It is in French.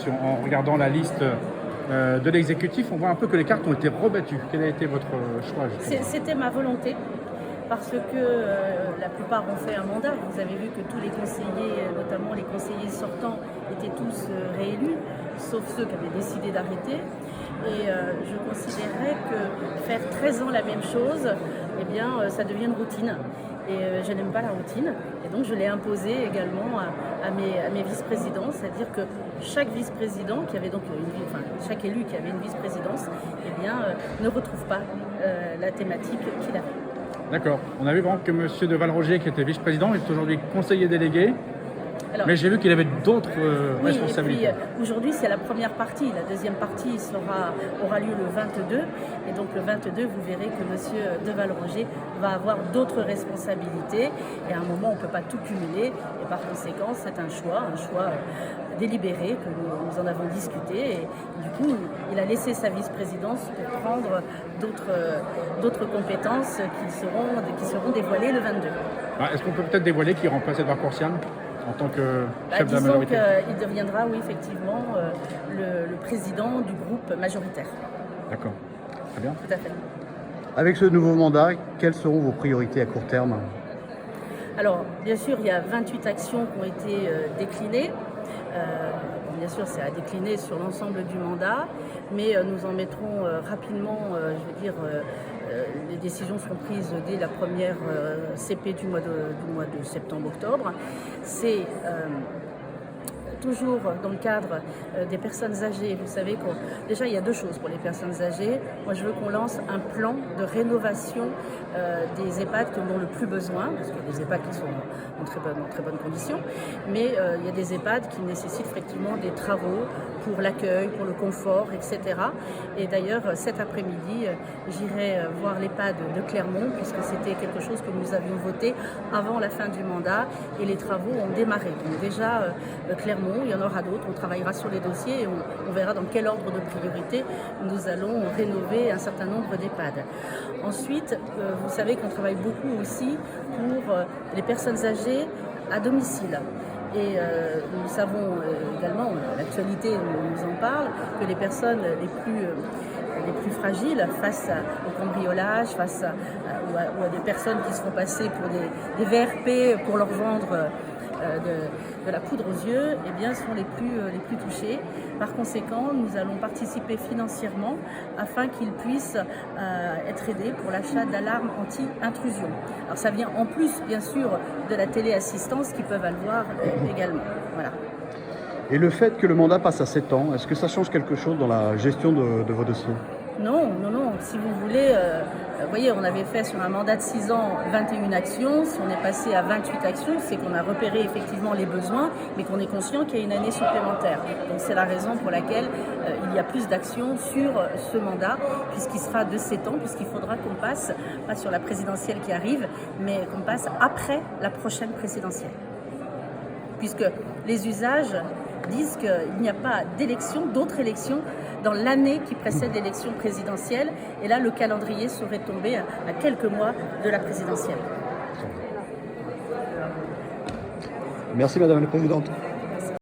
en regardant la liste de l'exécutif, on voit un peu que les cartes ont été rebattues. Quel a été votre choix? C'était ma volonté, parce que la plupart ont fait un mandat. Vous avez vu que tous les conseillers, notamment les conseillers sortants, étaient tous réélus, sauf ceux qui avaient décidé d'arrêter. Et je considérais que faire 13 ans la même chose, eh bien, ça devient une routine. Et je n'aime pas la routine. Et donc, je l'ai imposé également à mes vice-présidents, c'est-à-dire que chaque vice-président, qui avait donc chaque élu qui avait une vice-présidence, eh bien, ne retrouve pas la thématique qu'il avait. D'accord. On a vu par exemple que M. de Valroger, qui était vice-président, est aujourd'hui conseiller délégué. Alors, mais j'ai vu qu'il avait d'autres oui, responsabilités. Et puis, aujourd'hui, c'est la première partie. La deuxième partie aura lieu le 22. Et donc, le 22, vous verrez que M. de Valroger va avoir d'autres responsabilités. Et à un moment, on ne peut pas tout cumuler. Et par conséquent, c'est un choix délibéré, que nous en avons discuté. Et du coup, il a laissé sa vice-présidence pour prendre d'autres compétences qui seront dévoilées le 22. Est-ce qu'on peut peut-être dévoiler qui remplace Edouard Courciane en tant que chef de la majorité? Il deviendra, oui, effectivement, le président du groupe majoritaire. D'accord, très bien. Tout à fait. Avec ce nouveau mandat, quelles seront vos priorités à court terme? Alors, bien sûr, il y a 28 actions qui ont été déclinées. Bien sûr, c'est à décliner sur l'ensemble du mandat, mais nous en mettrons rapidement, les décisions seront prises dès la première CP du mois de septembre-octobre. C'est toujours dans le cadre des personnes âgées. Vous savez déjà, il y a deux choses pour les personnes âgées. Moi, je veux qu'on lance un plan de rénovation des EHPAD qui en ont le plus besoin, parce qu'il y a des EHPAD qui sont en très bonnes conditions, mais il y a des EHPAD qui nécessitent effectivement des travaux pour l'accueil, pour le confort, etc. Et d'ailleurs, cet après-midi, j'irai voir l'EHPAD de Clermont, puisque c'était quelque chose que nous avions voté avant la fin du mandat, et les travaux ont démarré. Donc déjà, Clermont, il y en aura d'autres, on travaillera sur les dossiers et on verra dans quel ordre de priorité nous allons rénover un certain nombre d'EHPAD. Ensuite, vous savez qu'on travaille beaucoup aussi pour les personnes âgées à domicile. Et nous savons également, l'actualité nous en parle, que les personnes les plus fragiles face au cambriolage, ou à des personnes qui se font passer pour des VRP pour leur vendre de la poudre aux yeux, eh bien, sont les plus touchés. Par conséquent, nous allons participer financièrement afin qu'ils puissent être aidés pour l'achat d'alarmes anti-intrusion. Alors ça vient en plus, bien sûr, de la téléassistance qu'ils peuvent avoir également. Voilà. Et le fait que le mandat passe à 7 ans, est-ce que ça change quelque chose dans la gestion de vos dossiers? Non. Si vous voulez, vous voyez, on avait fait sur un mandat de 6 ans 21 actions. Si on est passé à 28 actions, c'est qu'on a repéré effectivement les besoins, mais qu'on est conscient qu'il y a une année supplémentaire. Donc c'est la raison pour laquelle il y a plus d'actions sur ce mandat, puisqu'il sera de 7 ans, puisqu'il faudra qu'on passe, pas sur la présidentielle qui arrive, mais qu'on passe après la prochaine présidentielle. Puisque les usages disent qu'il n'y a pas d'autres élections dans l'année qui précède l'élection présidentielle. Et là, le calendrier serait tombé à quelques mois de la présidentielle. Merci Madame la Présidente.